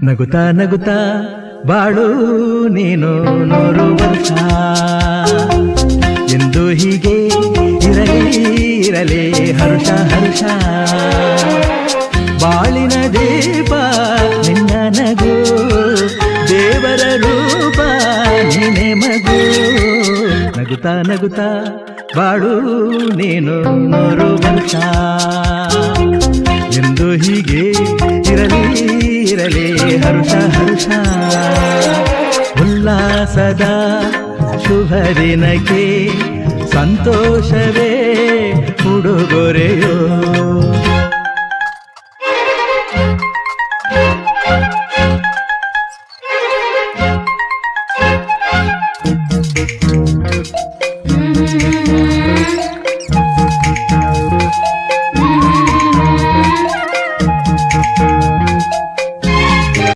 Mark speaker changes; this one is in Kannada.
Speaker 1: ನಗುತ್ತಾ ನಗುತ್ತಾ ಬಾಳು ನೀನು 100 ವರ್ಷ ಎಂದು ಹೀಗೆ ಇರಲಿ ಹರ್ಷ ಹರ್ಷ. ಬಾಳಿನ ದೀಪ ನಿನ್ನ ನಗು, ದೇವರ ರೂಪ ನೀನೆ ಮಗು. ನಗುತ್ತಾ ನಗುತ್ತಾ ಬಾಳು ನೀನು 100 ವರ್ಷ ಎಂದು ಹೀಗೆ ಇರಲಿ ಹರ್ಷ ಹರ್ಷ. ಉಲ್ಲಾಸದ ಶುಭ ದಿನಕ್ಕೆ ಸಂತೋಷವೇ ಉಡುಗೊರೆಯೋ.